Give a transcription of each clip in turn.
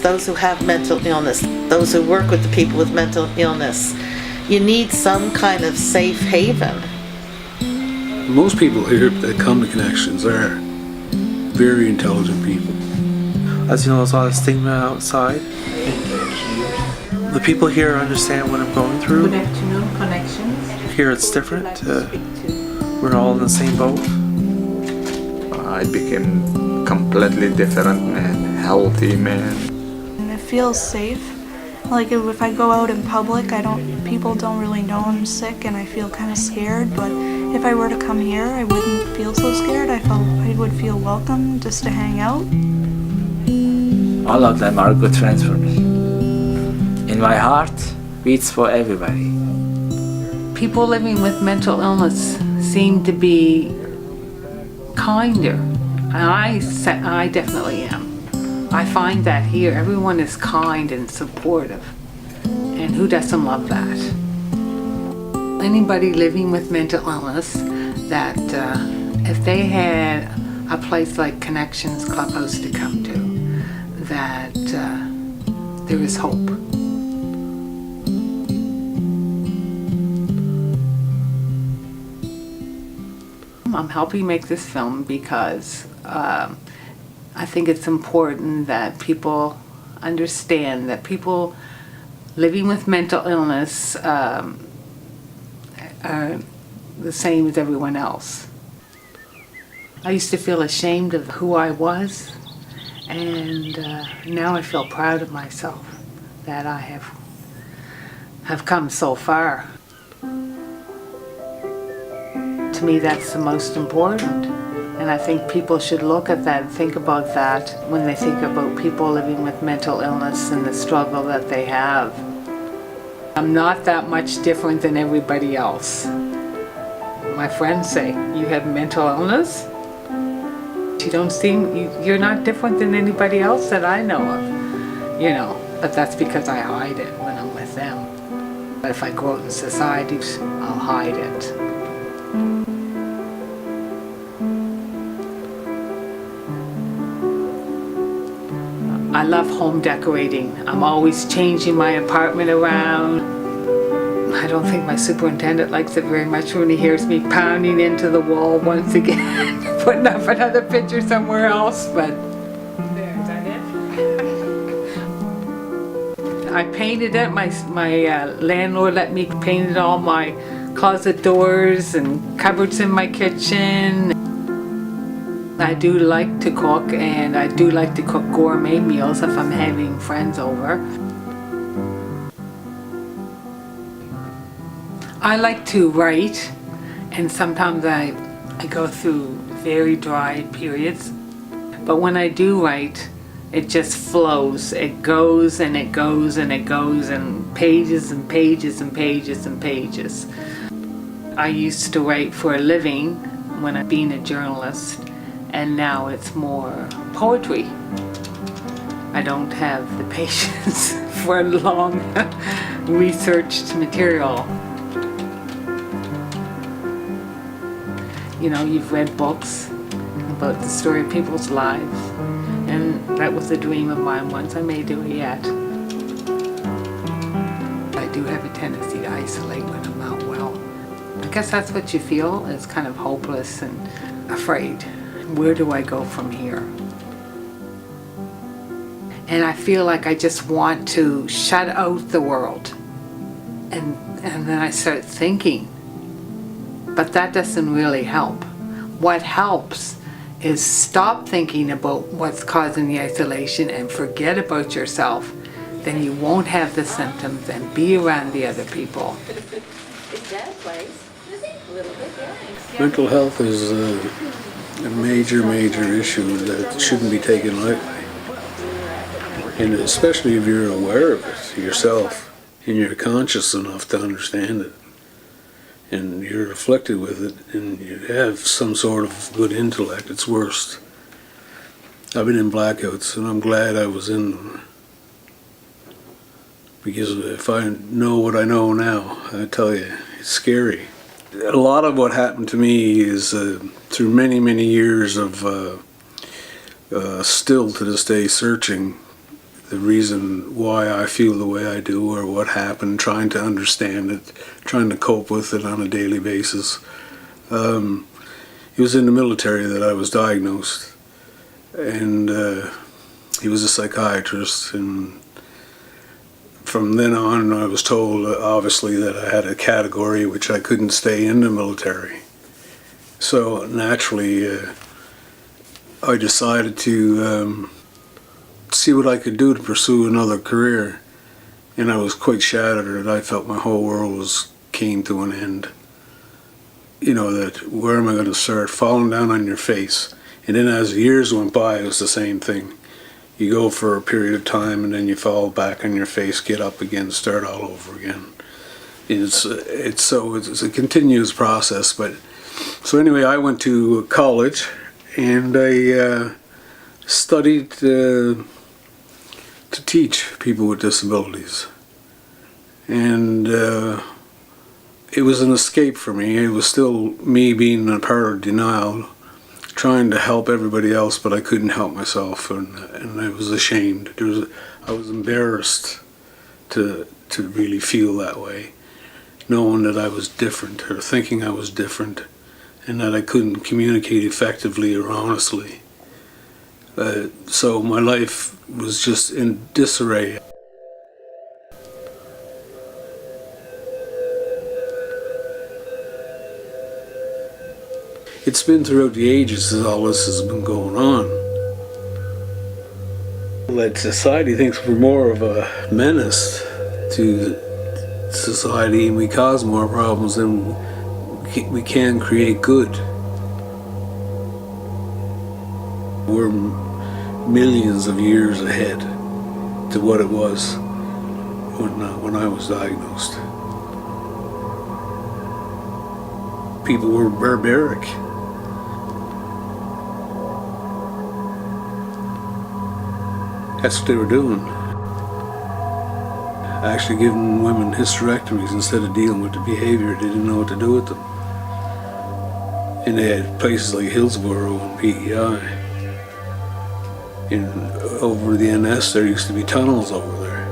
those who have mental illness, those who work with the people with mental illness. You need some kind of safe haven. Most people here that come to Connections are very intelligent people. As you know, there's a lot of stigma outside. The people here understand what I'm going through. Good afternoon, Connections. Here it's different. We're all in the same boat. I became completely different man, healthy man. And it feels safe. Like if I go out in public, people don't really know I'm sick and I feel kind of scared, but if I were to come here, I wouldn't feel so scared. I would feel welcome just to hang out. All of them are good friends for me. In my heart, beats for everybody. People living with mental illness seem to be kinder, and I definitely am. I find that here, everyone is kind and supportive, and who doesn't love that? Anybody living with mental illness, that if they had a place like Connections Clubhouse to come to, that there is hope. I'm helping make this film because I think it's important that people understand that people living with mental illness are the same as everyone else. I used to feel ashamed of who I was, and now I feel proud of myself that I have come so far. To me, that's the most important, and I think people should look at that and think about that when they think about people living with mental illness and the struggle that they have. I'm not that much different than everybody else. My friends say, "You have mental illness? You're not different than anybody else that I know of." You know, but that's because I hide it when I'm with them. But if I go out in society, I'll hide it. I love home decorating. I'm always changing my apartment around. I don't think my superintendent likes it very much when he hears me pounding into the wall once again, putting up another picture somewhere else, but there, is that it? I painted it. My landlord let me paint all my closet doors and cupboards in my kitchen. I do like to cook, and I do like to cook gourmet meals if I'm having friends over. I like to write, and sometimes I go through very dry periods, but when I do write, it just flows. It goes and it goes and it goes, and pages and pages and pages and pages. I used to write for a living when I was being a journalist, and now it's more poetry. I don't have the patience for long researched material. You know, you've read books about the story of people's lives, and that was a dream of mine once. I may do it yet. I do have a tendency to isolate when I'm not well. I guess that's what you feel, is kind of hopeless and afraid. Where do I go from here? And I feel like I just want to shut out the world. And then I start thinking. But that doesn't really help. What helps is stop thinking about what's causing the isolation and forget about yourself. Then you won't have the symptoms and be around the other people. Mental health is a major issue that shouldn't be taken lightly. And especially if you're aware of it yourself and you're conscious enough to understand it, and you're afflicted with it, and you have some sort of good intellect, it's worse. I've been in blackouts, and I'm glad I was in them. Because if I know what I know now, I tell you, it's scary. A lot of what happened to me is through many years of still to this day searching. the reason why I feel the way I do or what happened, trying to understand it, trying to cope with it on a daily basis. It was in the military that I was diagnosed, and he was a psychiatrist, and from then on I was told obviously that I had a category which I couldn't stay in the military. So naturally I decided to see what I could do to pursue another career, and I was quite shattered. I felt my whole world came to an end. You know, that where am I going to start? Falling down on your face. And then as years went by, it was the same thing. You go for a period of time and then you fall back on your face, get up again, start all over again. It's a continuous process. But so anyway, I went to college and I studied to teach people with disabilities. And it was an escape for me. It was still me being a part of denial, trying to help everybody else, but I couldn't help myself, and I was ashamed. I was embarrassed to really feel that way, knowing that I was different, or thinking I was different, and that I couldn't communicate effectively or honestly. So my life was just in disarray. It's been throughout the ages that all this has been going on. That society thinks we're more of a menace to society, and we cause more problems than we can create good. We're millions of years ahead to what it was when I was diagnosed. People were barbaric. That's what they were doing. Actually giving women hysterectomies instead of dealing with the behavior. They didn't know what to do with them. And they had places like Hillsborough and PEI. And over the NS there used to be tunnels over there,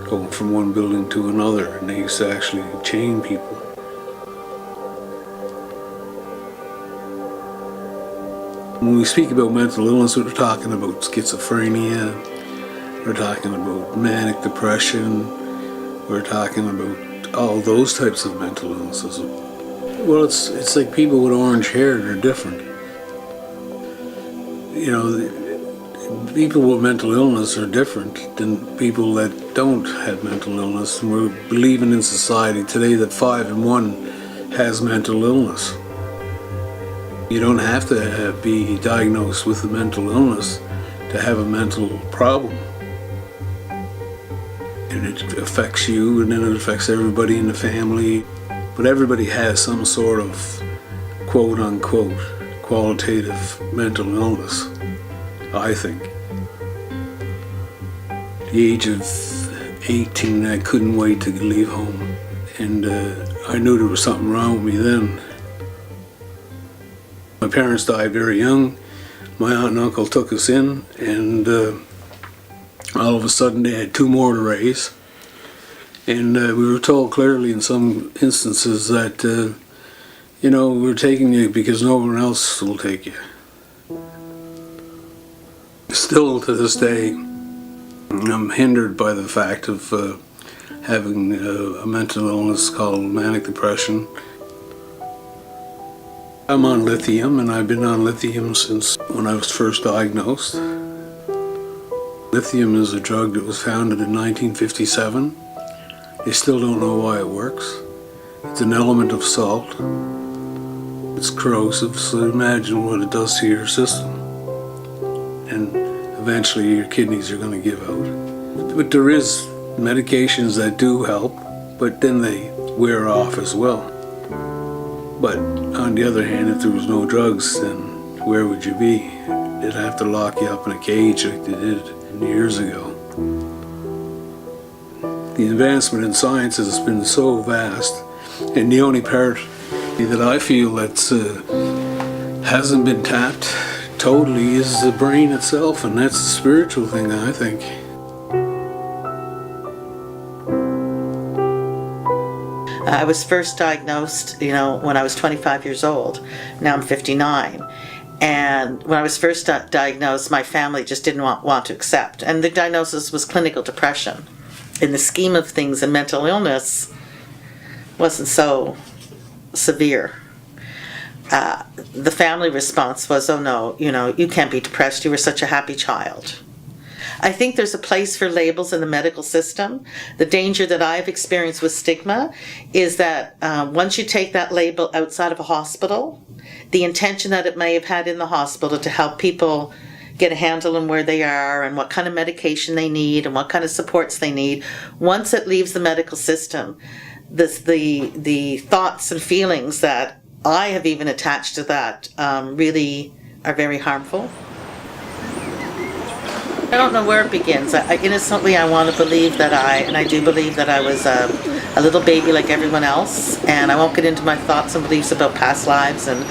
going from one building to another, and they used to actually chain people. When we speak about mental illness, we're talking about schizophrenia, we're talking about manic depression, we're talking about all those types of mental illnesses. Well, it's like people with orange hair, they're different. You know, people with mental illness are different than people that don't have mental illness. And we're believing in society today that 5 in 1 has mental illness. You don't have to be diagnosed with a mental illness to have a mental problem. And it affects you, and then it affects everybody in the family. But everybody has some sort of quote-unquote qualitative mental illness, I think. At the age of 18, I couldn't wait to leave home. And I knew there was something wrong with me then. My parents died very young. My aunt and uncle took us in, and all of a sudden they had 2 more to raise. And we were told clearly in some instances that, you know, we're taking you because no one else will take you. Still to this day, I'm hindered by the fact of having a mental illness called manic depression. I'm on lithium, and I've been on lithium since when I was first diagnosed. Lithium is a drug that was founded in 1957. They still don't know why it works. It's an element of salt. It's corrosive, so imagine what it does to your system. And eventually your kidneys are going to give out. But there is medications that do help, but then they wear off as well. But on the other hand, if there was no drugs, then where would you be? They'd have to lock you up in a cage like they did years ago. The advancement in science has been so vast, and the only part that I feel that hasn't been tapped totally is the brain itself, and that's the spiritual thing, I think. I was first diagnosed, when I was 25 years old. Now I'm 59. And when I was first diagnosed, my family just didn't want to accept. And the diagnosis was clinical depression. In the scheme of things, and mental illness wasn't so severe. The family response was, oh no, you can't be depressed. You were such a happy child. I think there's a place for labels in the medical system. The danger that I've experienced with stigma is that once you take that label outside of a hospital, the intention that it may have had in the hospital to help people get a handle on where they are and what kind of medication they need and what kind of supports they need, once it leaves the medical system, the thoughts and feelings that I have even attached to that really are very harmful. I don't know where it begins. Innocently, I want to believe that I do believe that I was a little baby like everyone else, and I won't get into my thoughts and beliefs about past lives and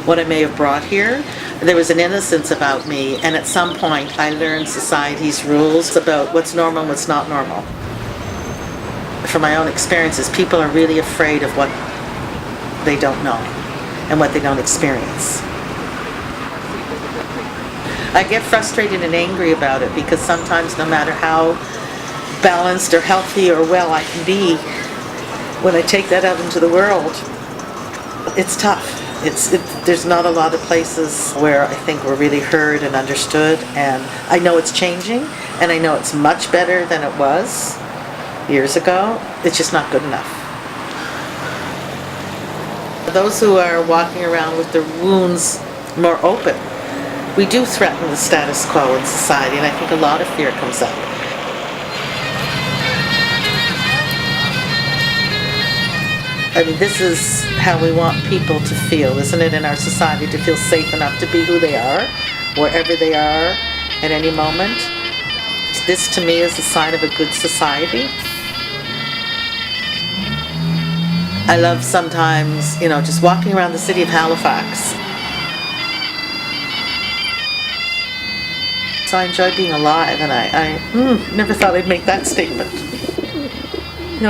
what I may have brought here. There was an innocence about me, and at some point I learned society's rules about what's normal and what's not normal. From my own experiences, people are really afraid of what they don't know and what they don't experience. I get frustrated and angry about it because sometimes no matter how balanced or healthy or well I can be, when I take that out into the world, it's tough. There's not a lot of places where I think we're really heard and understood, and I know it's changing, and I know it's much better than it was years ago. It's just not good enough. Those who are walking around with their wounds more open, we do threaten the status quo in society, and I think a lot of fear comes up. I mean, this is how we want people to feel, isn't it, in our society, to feel safe enough to be who they are, wherever they are, at any moment. This, to me, is a sign of a good society. I love sometimes, just walking around the city of Halifax. So I enjoy being alive, and I never thought I'd make that statement.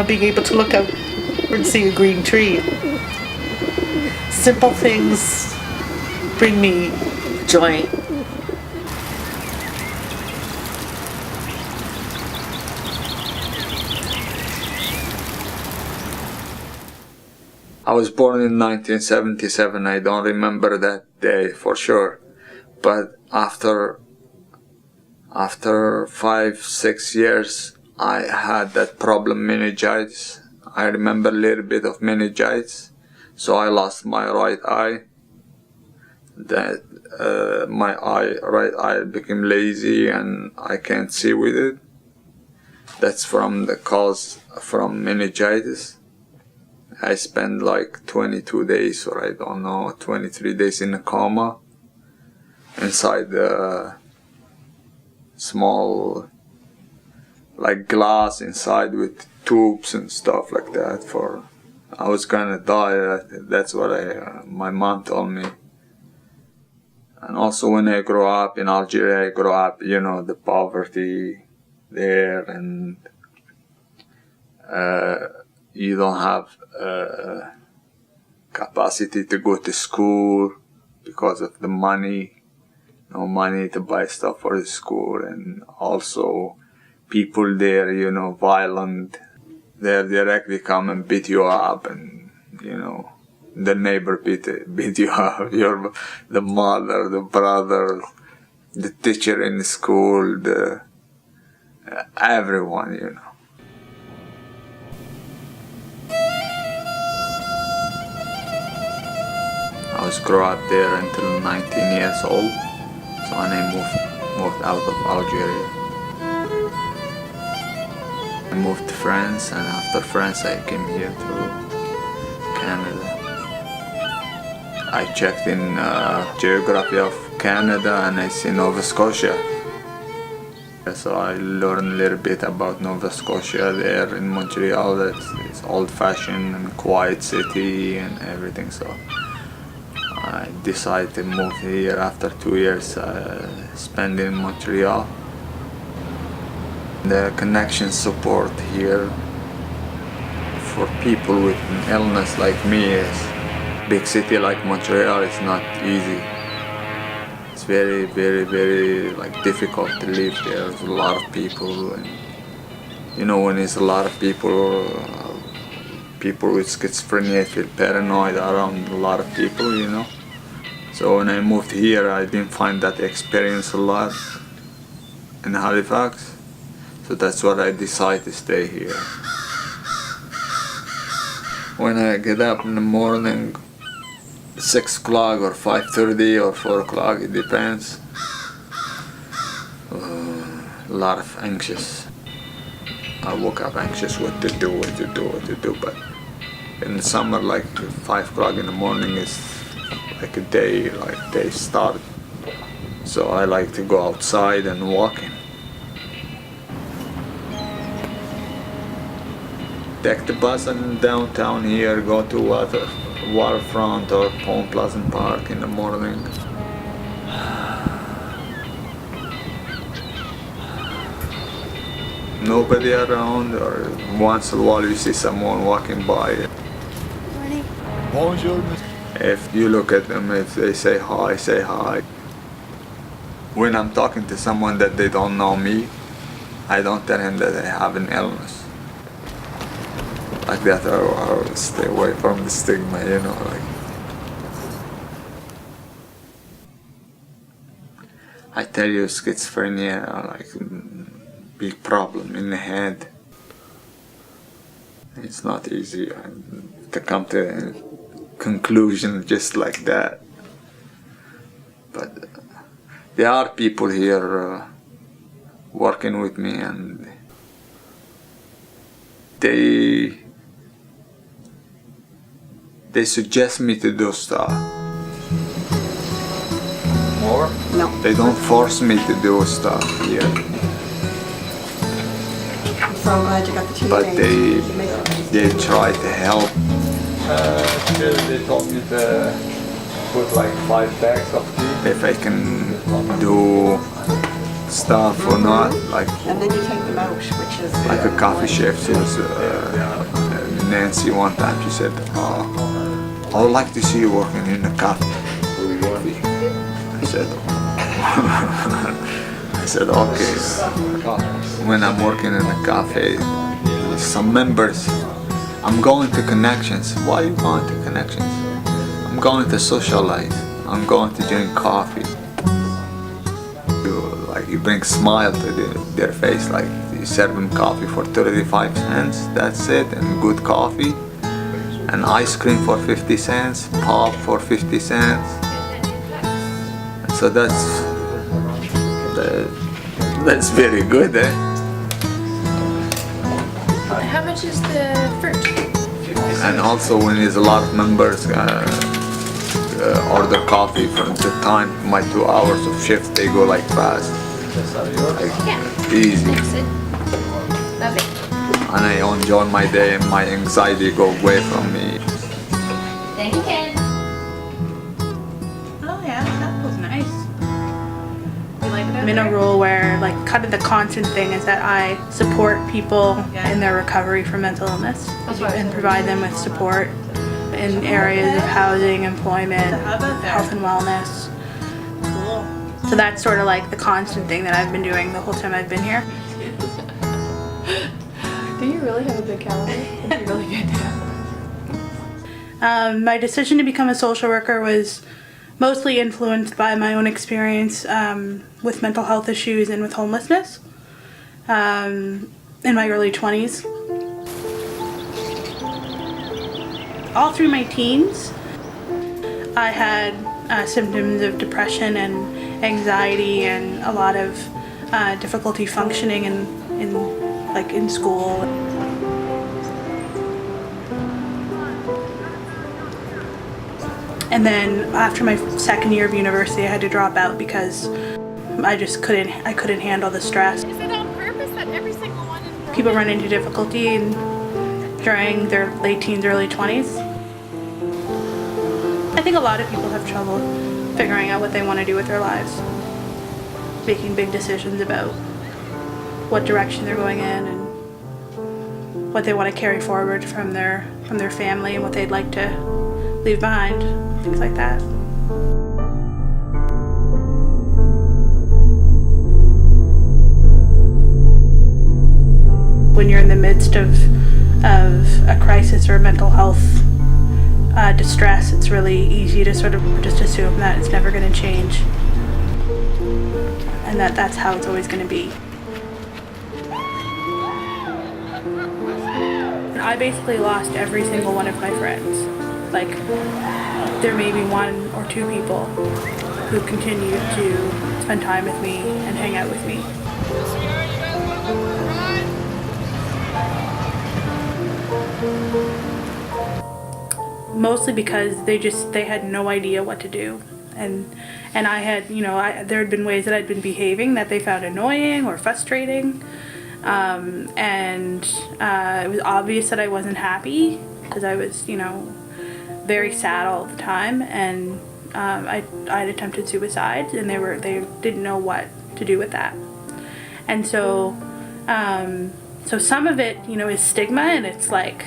Being able to look out and see a green tree. Simple things bring me joy. I was born in 1977. I don't remember that day for sure, but after 5-6 years, I had that problem, meningitis. I remember a little bit of meningitis, so I lost my right eye. My right eye became lazy and I can't see with it. That's from the cause from meningitis. I spent like 22 days, or I don't know, 23 days in a coma inside the small like glass inside with tubes and stuff like that. I was gonna die. That's what my mom told me. And also when I grew up in Algeria, I grew up, the poverty there, and you don't have capacity to go to school because of the money. No money to buy stuff for the school, and also people there, violent. They directly come and beat you up, and the neighbor beat you up. The mother, the brother, the teacher in the school, everyone, I was grew up there until 19 years old. So when I moved out of Algeria, I moved to France, and after France I came here to Canada. I checked in geography of Canada and I see Nova Scotia. So I learned a little bit about Nova Scotia there in Montreal. It's old-fashioned and quiet city and everything. So I decided to move here after 2 years spent in Montreal. The connection support here for people with an illness like me is big city like Montreal is not easy. It's very, very, very like difficult to live there. There's a lot of people, and you know, when there's a lot of people with schizophrenia feel paranoid around a lot of people, you know. So when I moved here, I didn't find that experience a lot in Halifax. So that's why I decided to stay here. When I get up in the morning, 6 o'clock or 5:30 or 4 o'clock, it depends. A lot of anxious. I woke up anxious what to do, but in the summer, like 5 o'clock in the morning is like a day start. So I like to go outside and walking. Take the bus in downtown here, go to waterfront or Point Pleasant Park in the morning. Nobody around, or once in a while you see someone walking by. Morning. Bonjour. If you look at them, if they say hi, say hi. When I'm talking to someone that they don't know me, I don't tell him that I have an illness. Like that, I'll stay away from the stigma, you know. Like, I tell you, schizophrenia, like, big problem in the head. It's not easy to come to a conclusion just like that. But there are people here working with me, and they suggest me to do stuff. More? No. They don't force me to do stuff here. I'm so glad you got the 2 But things. they try to help. They told me to put like 5 bags of tea. If I can do stuff or not, like And then you take them out, which is like a coffee chef. She was Nancy one time. She said, "I would like to see you working in a cafe." I said, I said, okay. When I'm working in a cafe, some members, I'm going to connections. Why are you going to connections? I'm going to socialize. I'm going to drink coffee. You bring smile to their face, like you serve them coffee for 35 cents, that's it, and good coffee, and ice cream for 50 cents, pop for 50 cents. So that's very good, eh? How much is the fruit? And also when there's a lot of members order coffee from the time my 2 hours of shift, they go like fast. Like, easy. Thanks. Love it. And I enjoy my day and my anxiety go away from me. Thank you, Ken. Oh yeah, that was nice. You like it? I'm in a role where like kind of the constant thing is that I support people in their recovery from mental illness and provide them with support in areas of housing, employment, health and wellness. So that's sort of like the constant thing that I've been doing the whole time I've been here. Do you really have a big calendar? That'd be really good to have. My decision to become a social worker was mostly influenced by my own experience with mental health issues and with homelessness in my early 20s. All through my teens, I had symptoms of depression and anxiety and a lot of difficulty functioning in school. And then after my second year of university, I had to drop out because I couldn't handle the stress. Is it on purpose that every single one is... People run into difficulty during their late teens, early 20s. I think a lot of people have trouble figuring out what they want to do with their lives, making big decisions about what direction they're going in and what they want to carry forward from their family and what they'd like to leave behind, things like that. When you're in the midst of a crisis or mental health distress, it's really easy to sort of just assume that it's never going to change and that's how it's always going to be. I basically lost every single one of my friends. Like, there may be one or two people who continue to spend time with me and hang out with me. Mostly because they had no idea what to do, and I had, there had been ways that I'd been behaving that they found annoying or frustrating, and it was obvious that I wasn't happy because I was, very sad all the time, and I'd attempted suicide, and they didn't know what to do with that, and so some of it, is stigma, and it's like,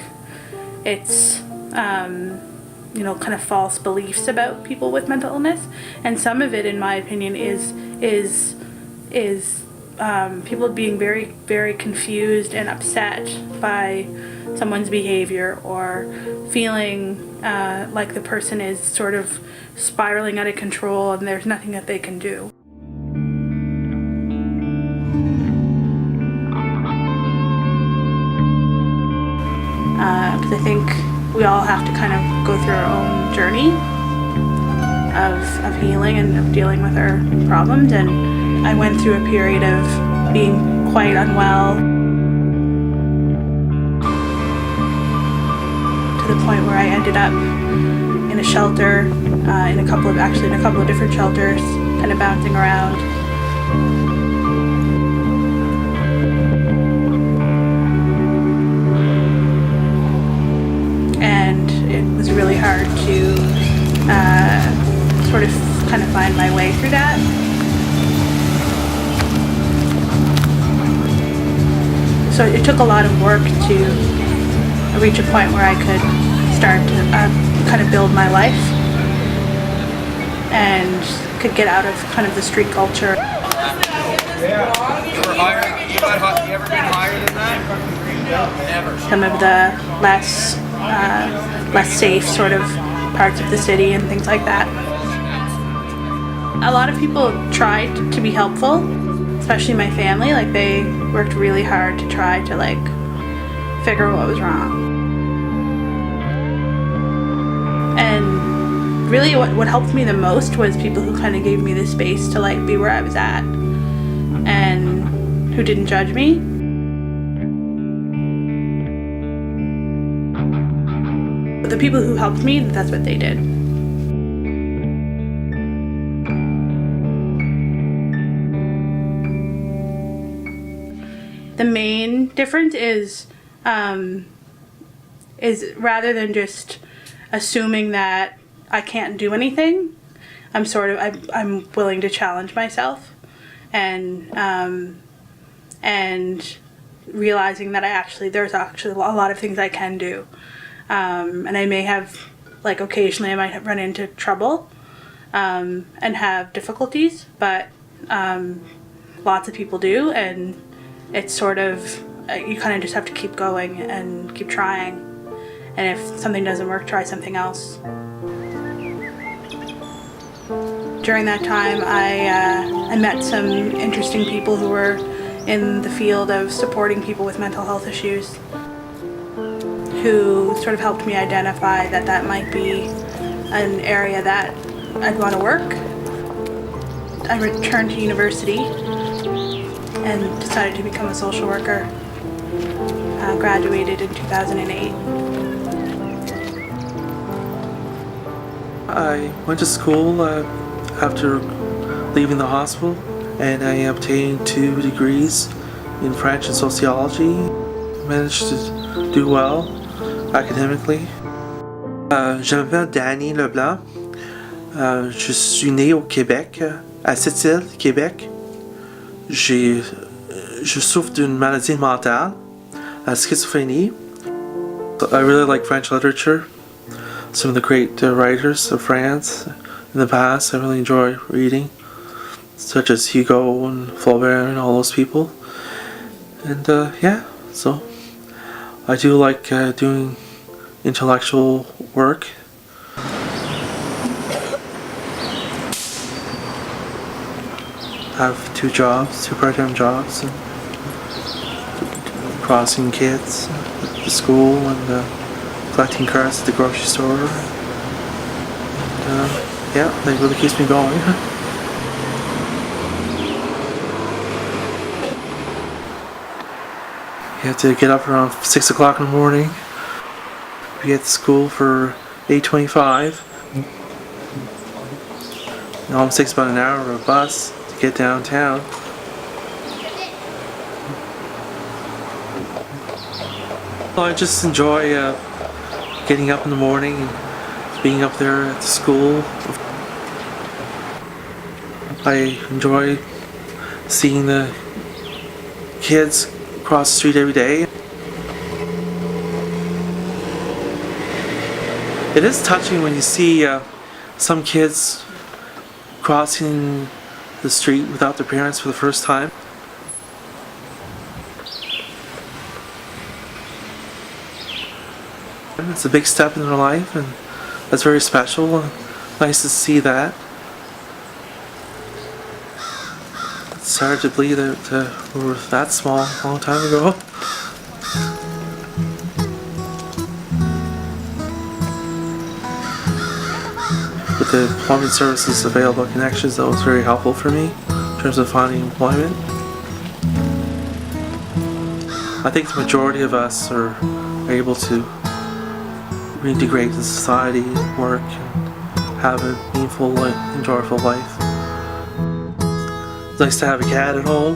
it's kind of false beliefs about people with mental illness, and some of it, in my opinion, is people being very, very confused and upset by someone's behavior, or feeling like the person is sort of spiraling out of control and there's nothing that they can do. Because I think we all have to kind of go through our own journey of healing and of dealing with our problems, and I went through a period of being quite unwell to the point where I ended up in a shelter, in a couple of different shelters, kind of bouncing around. It was really hard to sort of kind of find my way through that. So it took a lot of work to reach a point where I could start to kind of build my life and could get out of kind of the street culture. You ever been higher than that? Never. Some of the less safe sort of parts of the city and things like that. A lot of people tried to be helpful, especially my family. Like, they worked really hard to try to figure out what was wrong. And really what helped me the most was people who kind of gave me the space to be where I was at and who didn't judge me. The people who helped me, that's what they did. The main difference is rather than just assuming that I can't do anything, I'm willing to challenge myself, and realizing that there's actually a lot of things I can do. And I may have, occasionally I might have run into trouble and have difficulties, but lots of people do, and it's sort of, you kind of just have to keep going and keep trying. And if something doesn't work, try something else. During that time, I met some interesting people who were in the field of supporting people with mental health issues, who sort of helped me identify that might be an area that I'd want to work. I returned to university and decided to become a social worker. Graduated in 2008. I went to school after leaving the hospital, and I obtained 2 degrees in French and sociology. Managed to do well academically. Je m'appelle Danny Leblanc. Je suis né au Québec, à Sept-Îles, Québec. Je souffre d'une maladie mentale, schizophrenie. I really like French literature. Some of the great writers of France in the past I really enjoy reading, such as Hugo and Flaubert and all those people. And yeah, so I do like doing intellectual work. I have 2 jobs, 2 part-time jobs, and crossing kids at the school and collecting carts at the grocery store. And, yeah, that really keeps me going. You have to get up around 6 o'clock in the morning. We get to school for 8:25. It almost takes about an hour of a bus to get downtown. Well, I just enjoy getting up in the morning and being up there at the school. I enjoy seeing the kids cross the street every day. It is touching when you see some kids crossing the street without their parents for the first time. It's a big step in their life, and that's very special. Nice to see that. It's hard to believe that we were that small a long time ago. With the employment services available at Connections, that was very helpful for me in terms of finding employment. I think the majority of us are able to reintegrate into society, work, and have a meaningful, enjoyable life. It's nice to have a cat at home.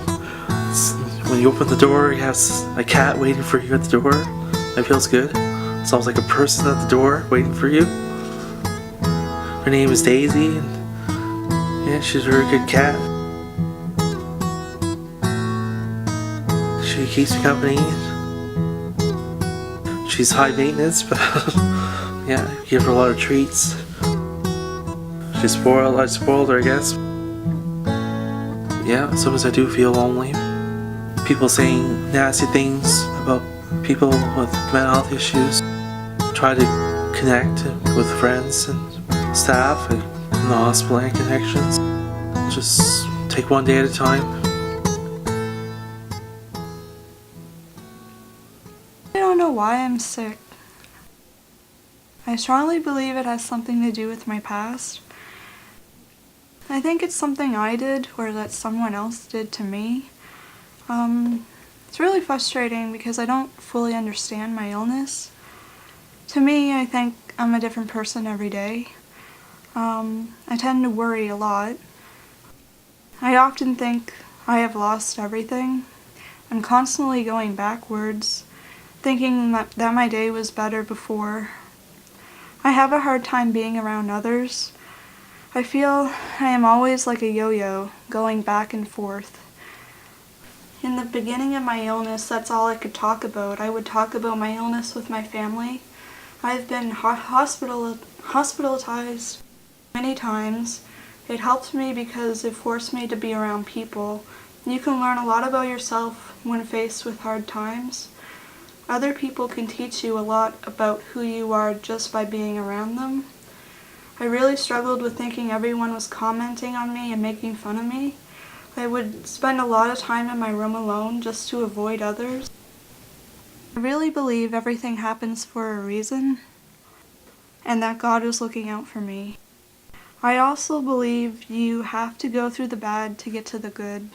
When you open the door, you have a cat waiting for you at the door. That feels good. It's almost like a person at the door waiting for you. Her name is Daisy, and yeah, she's a very good cat. She keeps me company. She's high maintenance, but yeah, give her a lot of treats. She's spoiled. I spoiled her, I guess. Yeah, sometimes I do feel lonely. People saying nasty things about people with mental health issues. Try to connect with friends and staff and the hospital and Connections. Just take one day at a time. I don't know why I'm sick. I strongly believe it has something to do with my past. I think it's something I did or that someone else did to me. It's really frustrating because I don't fully understand my illness. To me, I think I'm a different person every day. I tend to worry a lot. I often think I have lost everything. I'm constantly going backwards, thinking that my day was better before. I have a hard time being around others. I feel I am always like a yo-yo, going back and forth. In the beginning of my illness, that's all I could talk about. I would talk about my illness with my family. I've been hospitalized many times. It helped me because it forced me to be around people. You can learn a lot about yourself when faced with hard times. Other people can teach you a lot about who you are just by being around them. I really struggled with thinking everyone was commenting on me and making fun of me. I would spend a lot of time in my room alone just to avoid others. I really believe everything happens for a reason, and that God is looking out for me. I also believe you have to go through the bad to get to the good.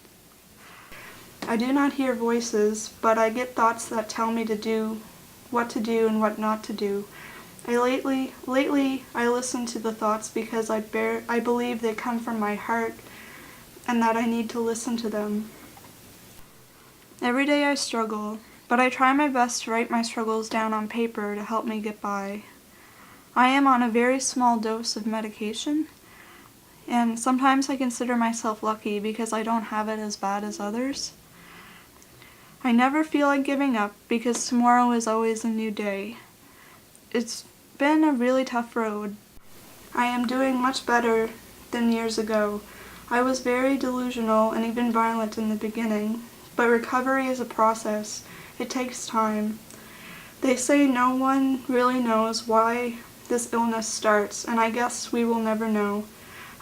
I do not hear voices, but I get thoughts that tell me to do what to do and what not to do. Lately I listen to the thoughts because I believe they come from my heart and that I need to listen to them. Every day I struggle, but I try my best to write my struggles down on paper to help me get by. I am on a very small dose of medication. And sometimes I consider myself lucky because I don't have it as bad as others. I never feel like giving up because tomorrow is always a new day. It's been a really tough road. I am doing much better than years ago. I was very delusional and even violent in the beginning, but recovery is a process. It takes time. They say no one really knows why this illness starts, and I guess we will never know.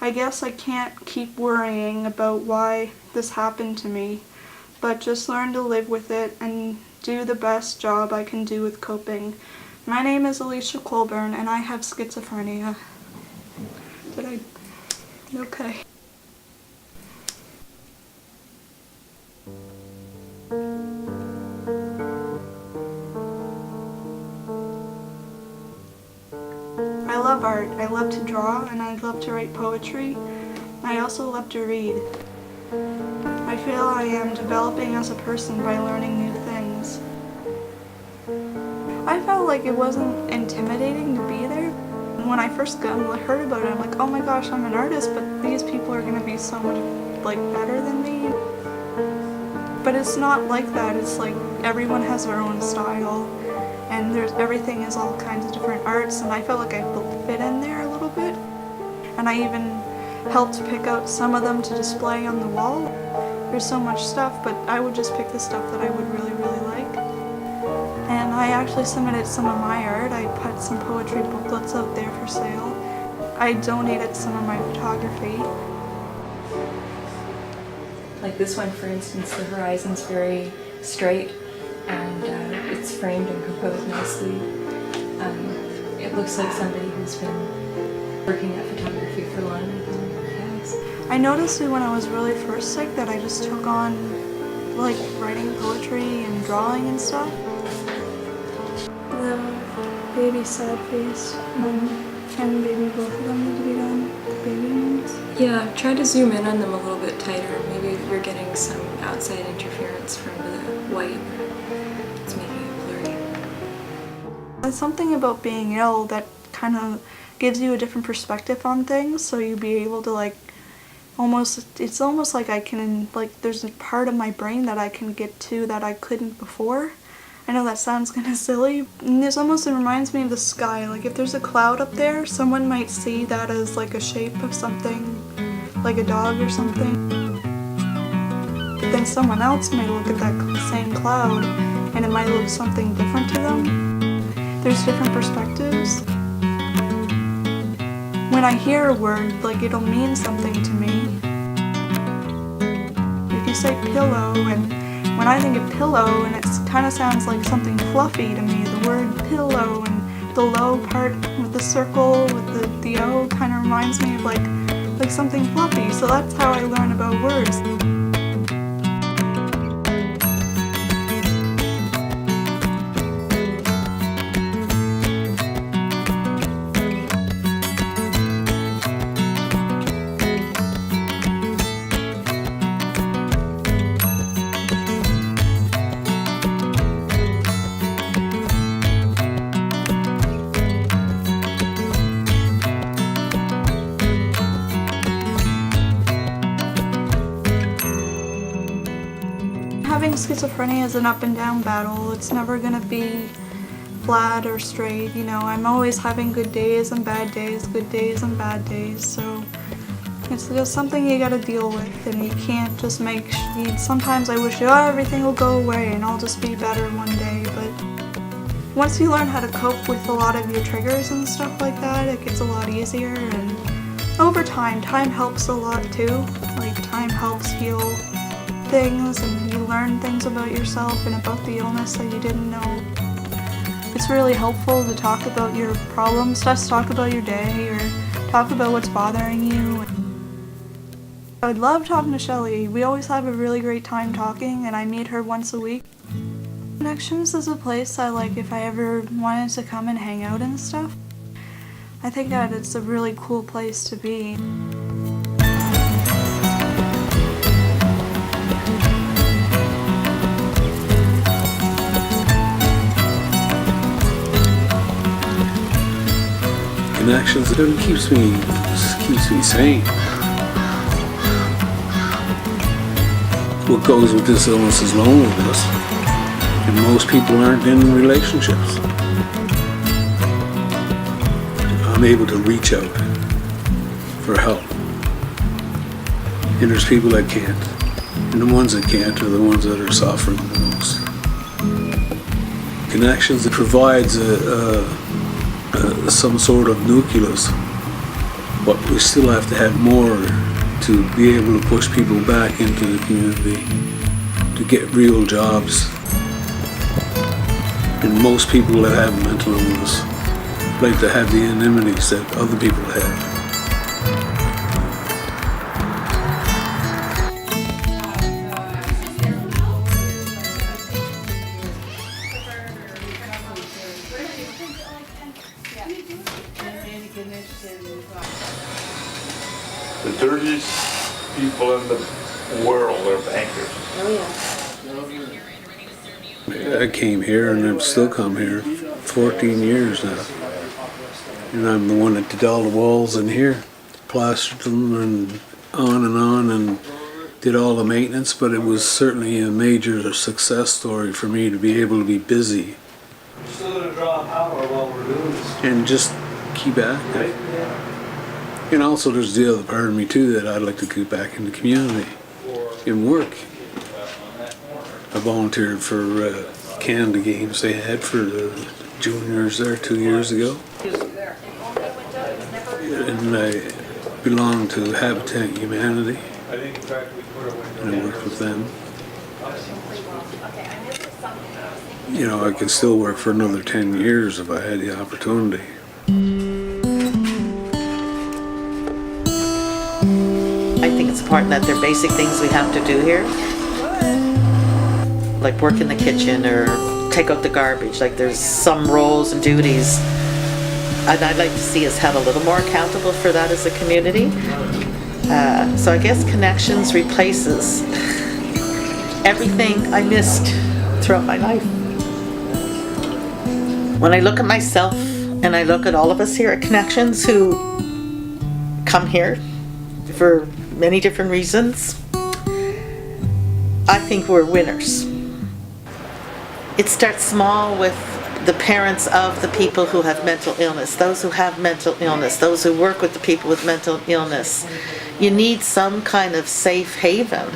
I guess I can't keep worrying about why this happened to me, but just learn to live with it and do the best job I can do with coping. My name is Alicia Colburn, and I have schizophrenia. Okay. I love art. I love to draw, and I love to write poetry. I also love to read. I feel I am developing as a person by learning new things. I felt like it wasn't intimidating to be there. When I first heard about it, I'm like, oh my gosh, I'm an artist, but these people are going to be so much better than me. But it's not like that. It's like everyone has their own style, and everything is all kinds of different arts, and I felt like I fit in there a little bit. And I even helped pick out some of them to display on the wall. There's so much stuff, but I would just pick the stuff that I would really, really like. And I actually submitted some of my art. I put some poetry booklets out there for sale. I donated some of my photography. Like this one, for instance, the horizon's very straight and it's framed and composed nicely. It looks like somebody who's been working at photography for longer than has. I noticed it when I was really first sick that I just took on writing poetry and drawing and stuff. The baby sad face, and baby, both of them need to be done. The baby ones. Yeah, try to zoom in on them a little bit tighter. Maybe you're getting some outside interference from the white. It's making it blurry. There's something about being ill that kind of gives you a different perspective on things, so you'll be able to it's almost like I can, there's a part of my brain that I can get to that I couldn't before. I know that sounds kind of silly. And it reminds me of the sky. If there's a cloud up there, someone might see that as a shape of something, like a dog or something. But then someone else might look at that same cloud and it might look something different to them. There's different perspectives. When I hear a word, it'll mean something to me. If you say pillow, and when I think of pillow, and it kind of sounds like something fluffy to me, the word pillow and the low part with the circle with the O kind of reminds me of like something fluffy. So that's how I learn about words. Having schizophrenia is an up and down battle. It's never gonna be flat or straight. I'm always having good days and bad days, good days and bad days. So it's just something you gotta deal with, and you can't just sometimes I wish, everything will go away and I'll just be better one day. But once you learn how to cope with a lot of your triggers and stuff like that, it gets a lot easier. And over time helps a lot too. Time helps heal things, and you learn things about yourself and about the illness that you didn't know. It's really helpful to talk about your problems, just talk about your day or talk about what's bothering you. I love talking to Shelly. We always have a really great time talking, and I meet her once a week. Connections is a place I like if I ever wanted to come and hang out and stuff. I think that it's a really cool place to be. Connections, it keeps me sane. what goes with this illness is loneliness. And most people aren't in relationships. I'm able to reach out for help. And there's people that can't. And the ones that can't are the ones that are suffering the most. Connections, it provides some sort of nucleus, but we still have to have more to be able to push people back into the community, to get real jobs. And most people that have mental illness like to have the anonymity that other people have. The dirtiest people in the world are bankers. Oh yeah. I came here and I've still come here 14 years now. And I'm the one that did all the walls in here, plastered them and on and did all the maintenance, but it was certainly a major success story for me to be able to be busy. We're still going to draw power while we're doing this. And just keep active. And also there's the other part of me too that I'd like to get back in the community and work. I volunteered for Canada games they had for the juniors there 2 years ago. And I belong to Habitat Humanity. And I worked with them. You know, I could still work for another 10 years if I had the opportunity. I think it's important that there are basic things we have to do here. Like work in the kitchen or take out the garbage. Like there's some roles and duties. And I'd like to see us held a little more accountable for that as a community. So I guess Connections replaces everything I missed throughout my life. When I look at myself and I look at all of us here at Connections who come here for many different reasons, I think we're winners. It starts small with the parents of the people who have mental illness, those who have mental illness, those who work with the people with mental illness. You need some kind of safe haven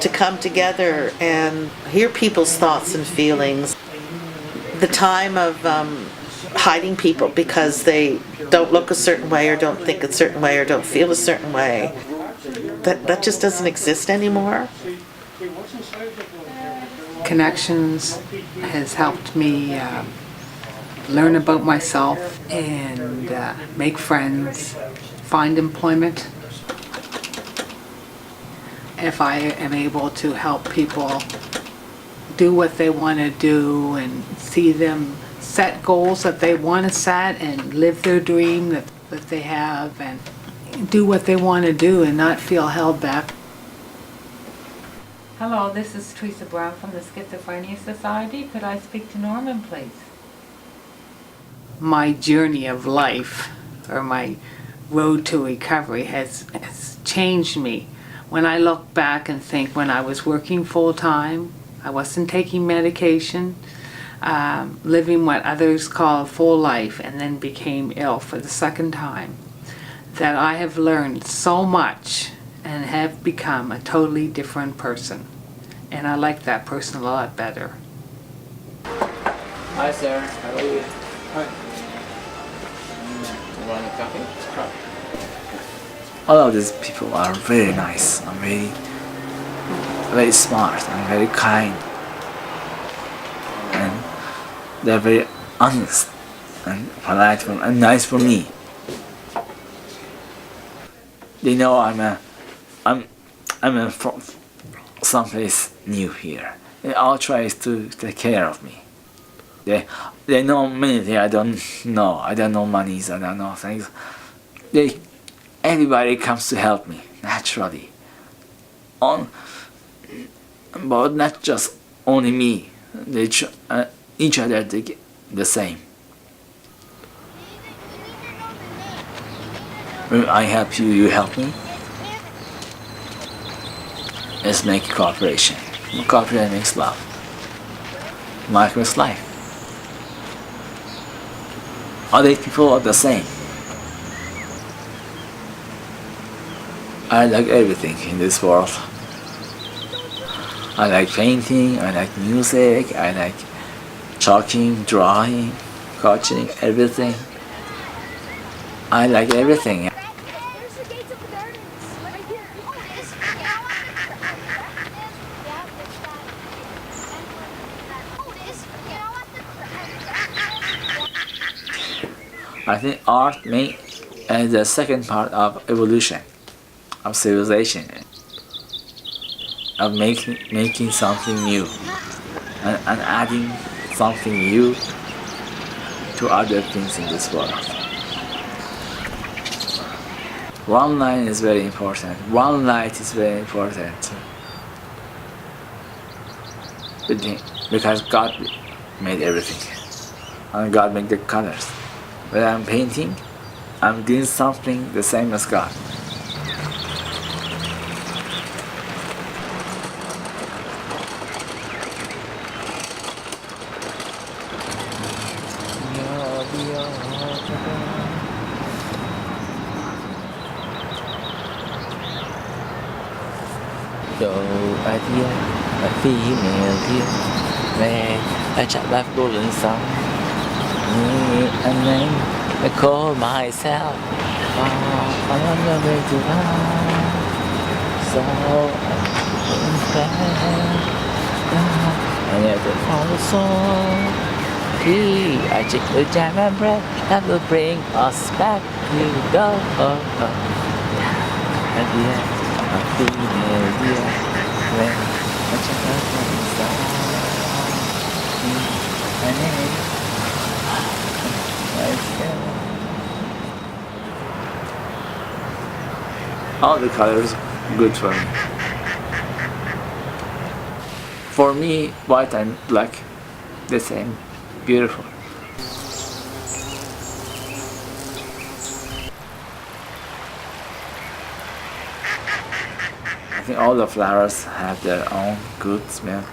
to come together and hear people's thoughts and feelings. The time of hiding people because they don't look a certain way or don't think a certain way or don't feel a certain way, that just doesn't exist anymore. Connections has helped me learn about myself and make friends, find employment. If I am able to help people do what they want to do and see them set goals that they want to set and live their dream that they have and do what they want to do and not feel held back. Hello, this is Teresa Brown from the Schizophrenia Society. Could I speak to Norman, please? My journey of life, or my road to recovery, has changed me. When I look back and think when I was working full-time, I wasn't taking medication, living what others call a full life, and then became ill for the second time, that I have learned so much and have become a totally different person. And I like that person a lot better. Hi sir, how are you? Hi. You want a coffee? All of these people are very nice and very smart and very kind. And they're very honest and polite and nice for me. They know I'm from someplace new here. They all try to take care of me. They know many things I don't know. I don't know monies. I don't know things. Everybody comes to help me naturally. But not just only me. They each other the same. When I help you, you help me. is make cooperation. Cooperation makes love. Life makes life. Other people are the same. I like everything in this world. I like painting, I like music, I like chalking, drawing, coaching, everything. I like everything. I think art is the second part of evolution, of civilization, of making something new and adding something new to other things in this world. One line is very important. One light is very important. Because God made everything. And God made the colors. When I'm painting, I'm doing something the same as God. Idea, a female here, where I chat life golden sun. Me and then I call myself. I'm on the way to run. So I'm I never found a song. I check the jam and breath that will bring us back to the idea, a female here. When I check out the sun, and then all the colors good for me. For me, white and black, the same, beautiful. I think all the flowers have their own good smell,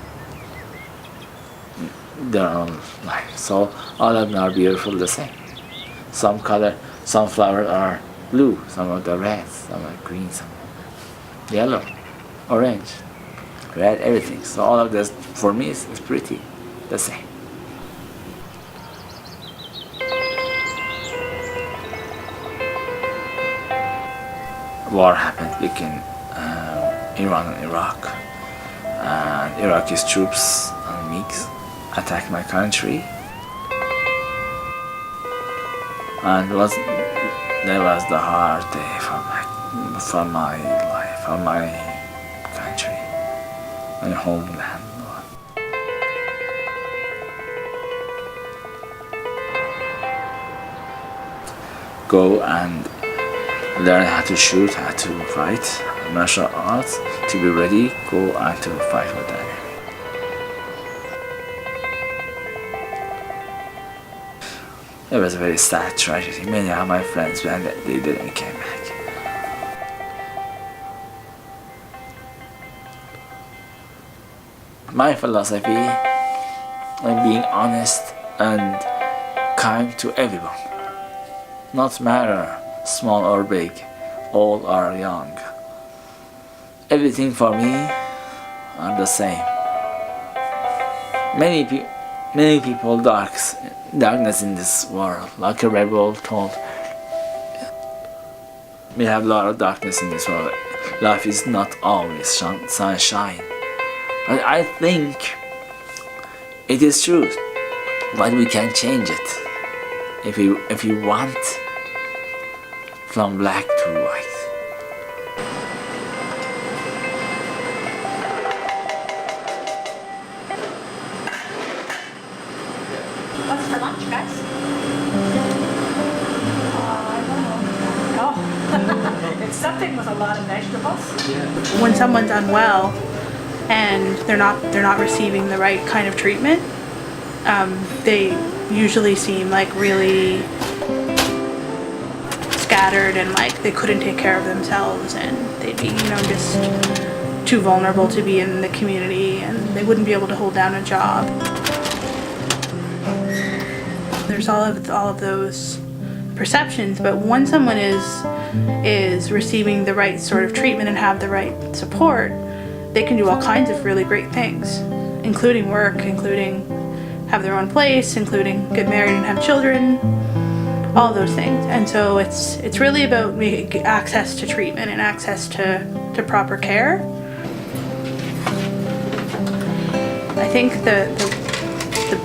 their own life. So all of them are beautiful the same. Some flowers are blue, some of the red, some are green, some yellow, orange, red, everything. So all of this for me is pretty the same. War happened between Iran and Iraq, and Iraqi troops and MiGs attacked my country, and that was the hard day for my life, for my country, my homeland. Go and learn how to shoot, how to fight, martial arts, to be ready, go and to fight with them. It was a very sad tragedy. Many of my friends, they didn't come back. My philosophy is being honest and kind to everyone. Not matter small or big, old or young. Everything for me are the same. Many people darkness in this world, like a rebel told. We have a lot of darkness in this world. Life is not always sunshine. But I think it is true, but we can change it if we want, from black to white. What's for lunch, guys? Oh, it's something with a lot of vegetables. When someone's unwell and they're not receiving the right kind of treatment, they usually seem like really scattered and like they couldn't take care of themselves, and they'd be, just too vulnerable to be in the community and they wouldn't be able to hold down a job. There's all of those perceptions, but when someone is receiving the right sort of treatment and have the right support, they can do all kinds of really great things, including work, including have their own place, including get married and have children, all those things. And so it's really about access to treatment and access to proper care. I think the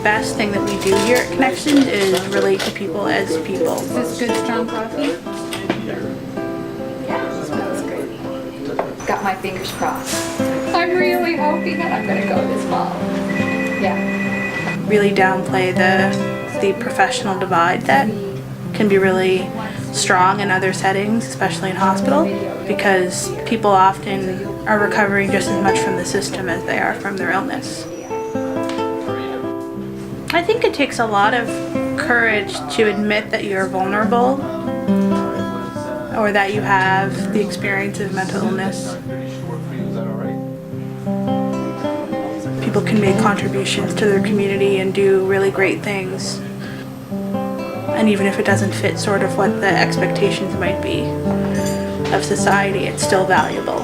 best thing that we do here at Connections is relate to people as people. Is this good, strong coffee? Yeah, it smells great. Got my fingers crossed. I'm really hoping that I'm gonna go this fall. Yeah. Really downplay the professional divide that can be really strong in other settings, especially in hospital, because people often are recovering just as much from the system as they are from their illness. I think it takes a lot of courage to admit that you're vulnerable or that you have the experience of mental illness. People can make contributions to their community and do really great things. And even if it doesn't fit sort of what the expectations might be of society, it's still valuable.